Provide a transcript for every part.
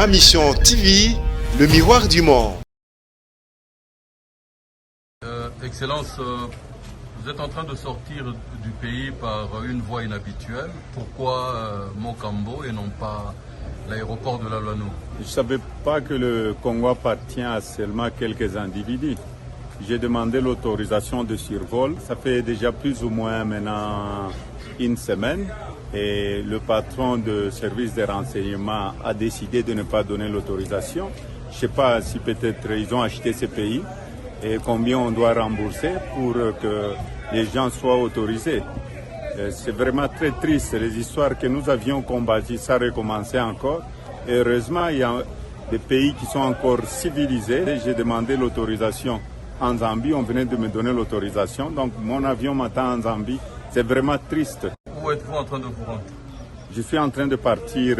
Mission TV, le miroir du monde. Excellence, vous êtes en train de sortir du pays par une voie inhabituelle. Pourquoi Mokambo et non pas l'aéroport de la Loano? Je ne savais pas que le Congo appartient à seulement quelques individus. J'ai demandé l'autorisation de survol. Ça fait déjà plus ou moins maintenant une semaine. Et le patron de service de renseignement a décidé de ne pas donner l'autorisation. Je ne sais pas si peut-être ils ont acheté ces pays et combien on doit rembourser pour que les gens soient autorisés. C'est vraiment très triste, les histoires que nous avions combattues, ça recommençait encore. Et heureusement, il y a des pays qui sont encore civilisés. J'ai demandé l'autorisation en Zambie, on venait de me donner l'autorisation. Donc mon avion m'attend en Zambie, c'est vraiment triste. Où êtes-vous en train de vous rendre? Je suis en train de partir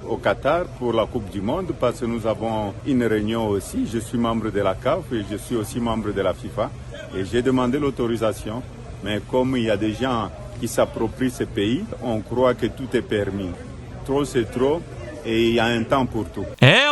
au Qatar pour la Coupe du Monde parce que nous avons une réunion aussi. Je suis membre de la CAF et je suis aussi membre de la FIFA. Et j'ai demandé l'autorisation. Mais comme il y a des gens qui s'approprient ces pays, on croit que tout est permis. Trop c'est trop et il y a un temps pour tout.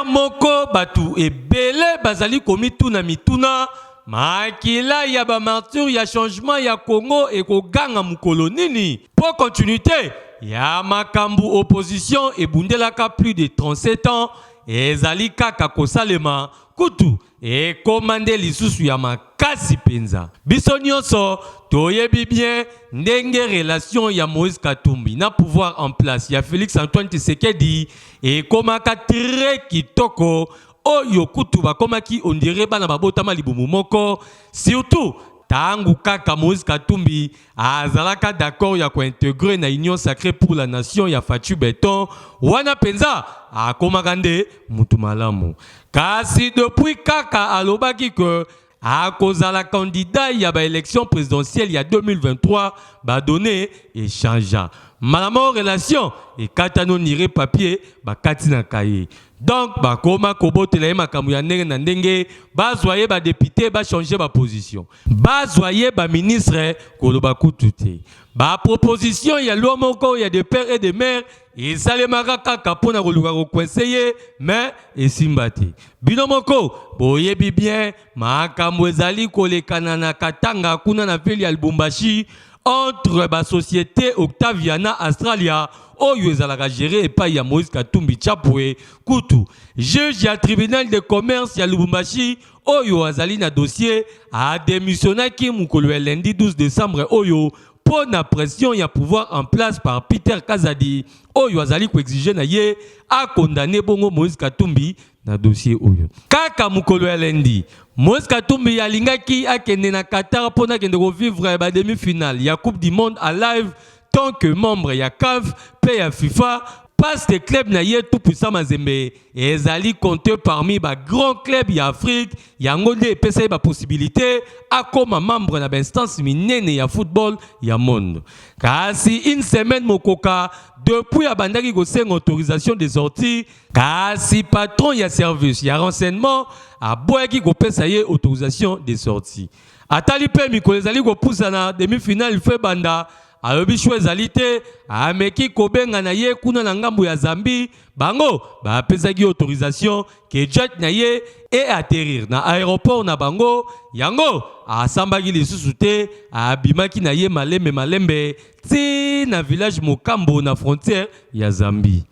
Moko batu et belé bazali komi tuna mituna. Makila ya ba martyr ya changement ya Congo et ko ganga mukolo nini. Pour continuité, ya makambu opposition et bundelaka plus de 37 ans et zali kaka kosalema kutu et commandé lisusu ya makasi penza. Biso nyonso toyebi bien ndenge relation ya Moïse Katumbi na pouvoir en place ya Félix Antoine Tshisekedi et komaka très kitoko oyo kutu bakomaki on dirait bana babotama libumu moko surtout tangu kaka Moïse Katumbi azalaka d'accord ya ko intégrer na union sacrée pour la nation ya Fatou Beton wana penza akomaka nde mutu malamu kasi depuis kaka alobaki que à cause de la candidat il y a ba élection présidentielle il y a 2023 ba donné échange malamo relation et katano nire papier ba katina kaye. Donc, bakoma kobotela makambu ya ndenge na ndenge, bazwaye ba député ba changer ba position. Bazwaye ba ministre koloba kutute. Ba proposition ya loi moko ya de père et de mère, esalemaka kaka pona koluka ko conseiller, mais esimbate. Bino moko boyebi bien makambu ezali kolekana na Katanga kuna na ville ya Lubumbashi entre ba société Octaviana Australia oyo ezalaka géré et pas ya Moïse Katumbi Chapwe kutu juge ya tribunal de commerce ya Lubumbashi oyo azali na dossier a démissionnaki mukolo ya lundi 12 décembre oyo pour na pression ya pouvoir en place par Peter Kazadi oyo azali ko exiger na ye a condamné bongo Moïse Katumbi na dossier oyo kaka mukolo ya lundi Moïse Katumbi alingaki akende na Qatar pour na kende ko vivre ba demi-finale ya Coupe du Monde à live tant que membre ya CAF paye à FIFA passe des clubs na yé tout puissant mazembe et ezali compté parmi ba grands clubs ya Afrique yango nde pesa ba possibilité à comme membre na instance minene ya football ya monde kasi une semaine mokoka depuis abandaki ko senga autorisation de sortie kasi patron ya service ya renseignement a boyaki ko pesa yé autorisation de sortie atali pe mikolo ezali ko poussa na demi-finale fait banda alobi choix ezalité ameki kobenga na ye kuna na ngambu ya Zambie bango ba pesaki autorisation que jet na ye et atterrir na aéroport na bango yango asambaki lisusu te abimaki na ye malembe ti na village Mokambo na frontière ya Zambie.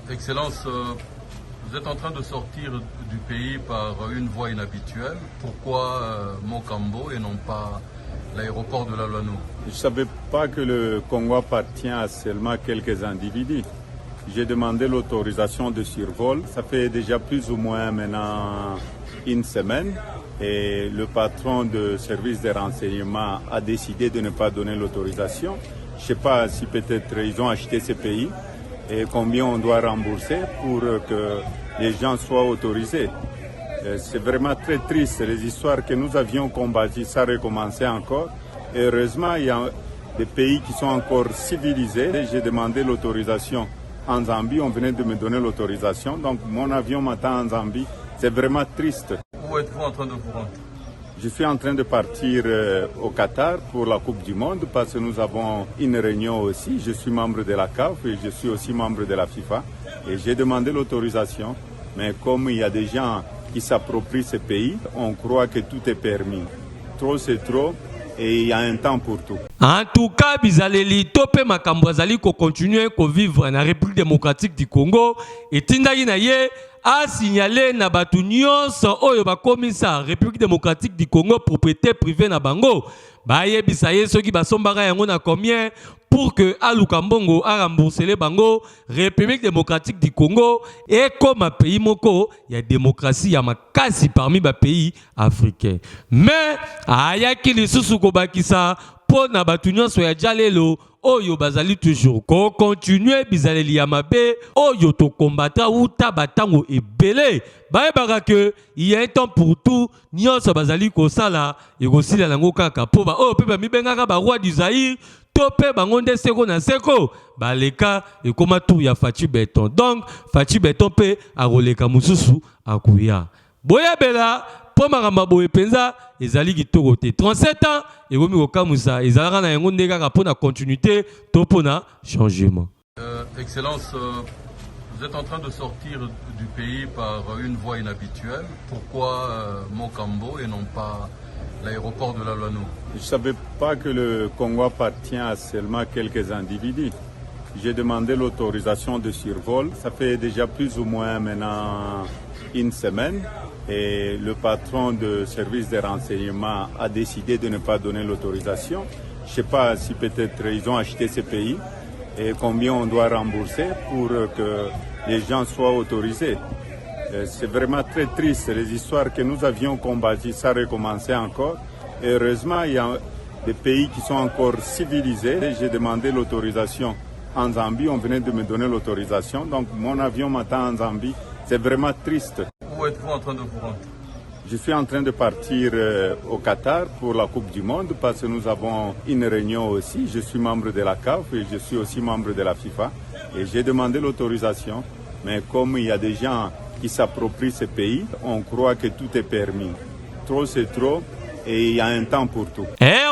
Excellence, vous êtes en train de sortir du pays par une voie inhabituelle. Pourquoi Mokambo et non pas l'aéroport de la Loano? Je ne savais pas que le Congo appartient à seulement quelques individus. J'ai demandé l'autorisation de survol. Ça fait déjà plus ou moins maintenant une semaine. Et le patron de service de renseignement a décidé de ne pas donner l'autorisation. Je ne sais pas si peut-être ils ont acheté ces pays et combien on doit rembourser pour que les gens soient autorisés. C'est vraiment très triste, les histoires que nous avions combattues, ça recommençait encore. Et heureusement, il y a des pays qui sont encore civilisés. J'ai demandé l'autorisation en Zambie, on venait de me donner l'autorisation. Donc mon avion m'attend en Zambie, c'est vraiment triste. Où êtes-vous en train de vous rendre? Je suis en train de partir au Qatar pour la Coupe du Monde parce que nous avons une réunion aussi. Je suis membre de la CAF et je suis aussi membre de la FIFA. Et j'ai demandé l'autorisation. Mais comme il y a des gens qui s'approprient ce pays, on croit que tout est permis. Trop c'est trop et il y a un temps pour tout. En tout cas, bizaleli topé makambo azali ko continuer ko vivre na République démocratique du Congo et tindaki na ye a signalé na batu nyonso oyo bakomisa République démocratique du Congo propriété privée na bango baye bisaye soki basombaka yango na combien pour que aluka mbongo a rembourser bango République démocratique du Congo et comme un pays moko il y a démocratie ya makasi parmi ba pays africains mais ayaki lisusu ko bakisa po na batu nyonso ya jalelo oyo bazali toujours ko continuer bizaleli ya mabe oyo to combattre uta batango ebele bayebaka que il y a un temps pour tout nyonso bazali ko sala e ko sila nango kaka po ba oyo pe ba mibengaka ba roi du Zaïre topé bango nde seko na seko baleka e koma tour ya Fachi Beton donc Fachi Beton pe aroleka mususu akuya boyebela po makambo boye penza ezali kitoko te 37 ans et komi kokamusa ezalaka na yango nde kaka po na continuité to po na changement. Excellence, vous êtes en train de sortir du pays par une voie inhabituelle. Pourquoi Mokambo et non pas l'aéroport de la Loano? Je ne savais pas que le Congo appartient à seulement quelques individus. J'ai demandé l'autorisation de survol. Ça fait déjà plus ou moins maintenant une semaine. Et le patron de service de renseignement a décidé de ne pas donner l'autorisation. Je ne sais pas si peut-être ils ont acheté ce pays et combien on doit rembourser pour que les gens soient autorisés. C'est vraiment très triste, les histoires que nous avions combattues, ça recommençait encore. Et heureusement, il y a des pays qui sont encore civilisés. J'ai demandé l'autorisation en Zambie, on venait de me donner l'autorisation. Donc mon avion m'attend en Zambie. C'est vraiment triste. Où êtes-vous en train de vous rendre? Je suis en train de partir au Qatar pour la Coupe du Monde parce que nous avons une réunion aussi. Je suis membre de la CAF et je suis aussi membre de la FIFA. Et j'ai demandé l'autorisation. Mais comme il y a des gens qui s'approprient ce pays, on croit que tout est permis. Trop c'est trop et il y a un temps pour tout.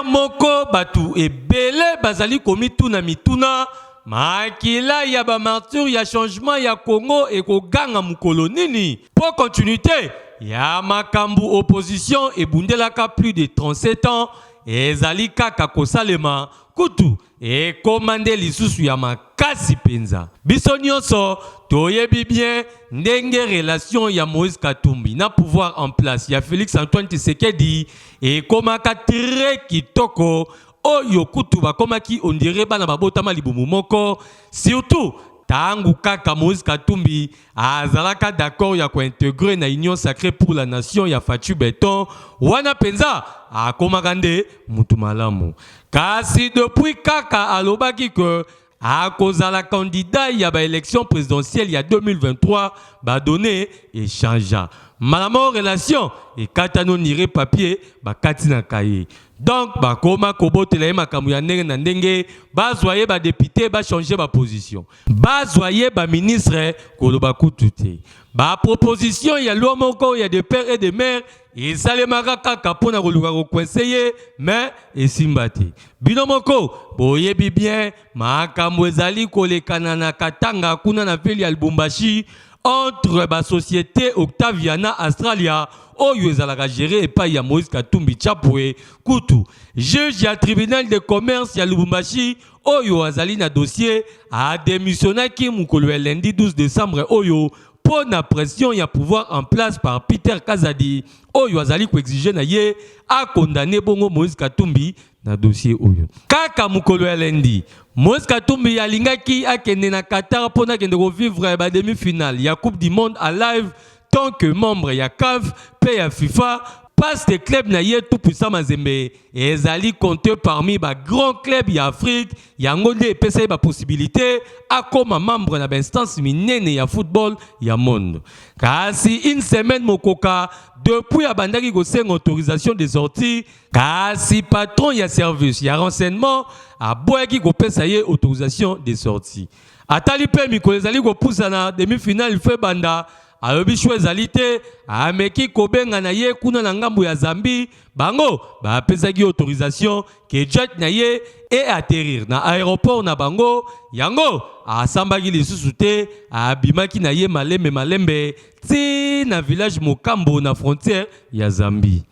Moko batu ebele bazali komi tuna mituna makila ya ba martyr ya changement ya Congo et ko ganga mukolo nini pour continuité ya makambu opposition et bundelaka plus de 37 ans ezali kaka kosalema kutu et commandé lisusu ya makasi penza biso nyonso toyebi bien ndenge relation ya Moïse Katumbi na pouvoir en place ya Félix Antoine Tshisekedi et komaka très kitoko oyo kutu bakomaki on dirait bana babotama libumu moko surtout tangu kaka Moïse Katumbi azalaka d'accord ya ko intégrer na union sacrée pour la nation ya Fachi Beton wana penza akomaka nde mutu malamu kasi depuis kaka alobaki que à cause de la candidat il y a ba élection présidentielle il y a 2023 ba donné échange malamo relation et katano nire papier ba katina kaye donc ba koma kobotela makambu ya ndenge na ndenge bazwaye ba député ba changer ba position bazwaye ba ministre koloba kutute ba proposition ya loi moko ya de père et de mère et salemaka kaka pona koluka ko conseiller mais esimbate bino moko boyebi bien makambu ezali kolekana na Katanga kuna na ville ya Lubumbashi entre ba société Octaviana Australia oyo ezalaka géré epai ya Moïse Katumbi Chapwe kutu juge ya tribunal de commerce ya Lubumbashi oyo azali na dossier a démissionnaki mukolo lundi 12 décembre oyo pour la pression ya pouvoir en place par Peter Kazadi oyo azali ko exiger na ye a condamné bongo Moïse Katumbi na dossier oyo kaka mukolo lundi Moïse Katumbi alingaki akende na Qatar pour na kende ko vivre ba demi-finale ya Coupe du Monde à live tant que membre ya CAF pe ya FIFA passe des clubs na ye tout puissant mazembe ezali compté parmi ba grand club ya Afrique yango nde epesa ba possibilité a comme membre na instance minene ya football ya monde kasi une semaine mokoka depuis abandaki ko senga autorisation de sortie kasi patron ya service ya renseignement aboyaki ko pesa ye autorisation de sortie atali pe mikolo ezali ko poussa na demi-finale fait banda alobi shwe ezali te ameki kobenga na ye kuna na ngambo ya Zambie bango bapesaki autorisation ke jet na ye e atterrir na aéroport na bango yango asambaki lisusu te abimaki na ye malembe ti na village Mokambo na frontière ya Zambie.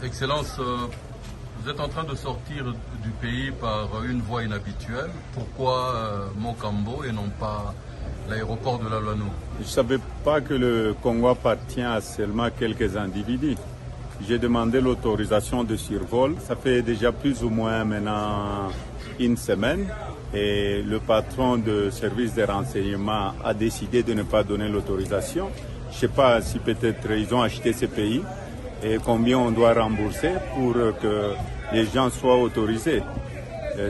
Excellence, vous êtes en train de sortir du pays par une voie inhabituelle. Pourquoi Mokambo et non pas l'aéroport de la Loano? Je ne savais pas que le Congo appartient à seulement quelques individus. J'ai demandé l'autorisation de survol. Ça fait déjà plus ou moins maintenant une semaine. Et le patron de service de renseignement a décidé de ne pas donner l'autorisation. Je ne sais pas si peut-être ils ont acheté ces pays et combien on doit rembourser pour que les gens soient autorisés.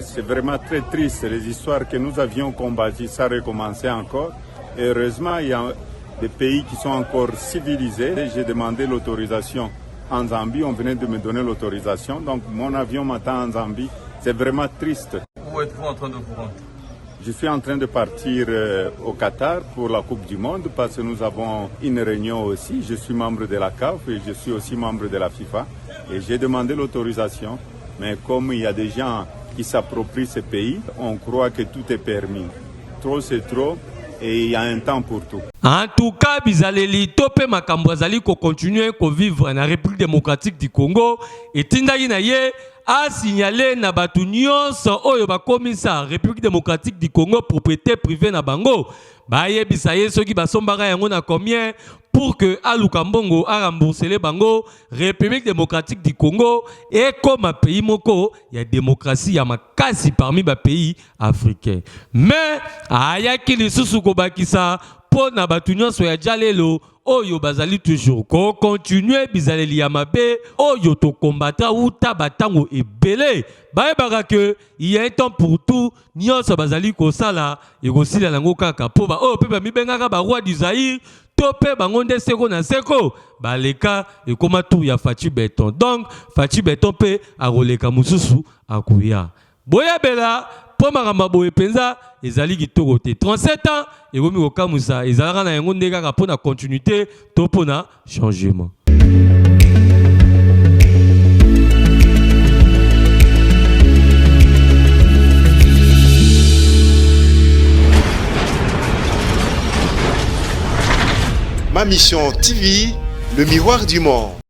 C'est vraiment très triste. Les histoires que nous avions combattues, ça recommençait encore. Et heureusement, il y a des pays qui sont encore civilisés. J'ai demandé l'autorisation en Zambie. On venait de me donner l'autorisation. Donc mon avion m'attend en Zambie. C'est vraiment triste. Où êtes-vous en train de vous rendre? Je suis en train de partir au Qatar pour la Coupe du Monde parce que nous avons une réunion aussi. Je suis membre de la CAF et je suis aussi membre de la FIFA. Et j'ai demandé l'autorisation. Mais comme il y a des gens qui s'approprient ces pays, on croit que tout est permis. Trop c'est trop et il y a un temps pour tout. En tout cas, bizaleli topé makambo azali ko continuer ko vivre na République démocratique du Congo et tindaki na ye a signalé na batu nyonso oyo bakomisa République démocratique du Congo propriété privée na bango baye bisaye soki basombaka yango na combien pour que aluka mbongo a rembourser bango République démocratique du Congo et comme un pays moko il y a démocratie ya makasi parmi ba pays africains mais ayaki lisusu ko bakisa po na batu nyonso ya jalelo oyo bazali toujours ko continuer bizaleli ya mabe oyo to combattre ou tabatango ebele bayebaka que il y a un temps pour tout nyonso bazali ko sala e ko sila nango kaka po ba oyo pe ba mibengaka ba roi du Zaïre to pe bango nde seko na seko baleka e koma tour ya Fachi Beton donc Fachi Beton pe aroleka mususu akuya boya bela po makambo boye penza ezali kitoko te 37 ans ekomi kokamusa ezalaka na yango nde kaka mpona continuité to mpona changement. Ma Mission TV, le miroir du monde.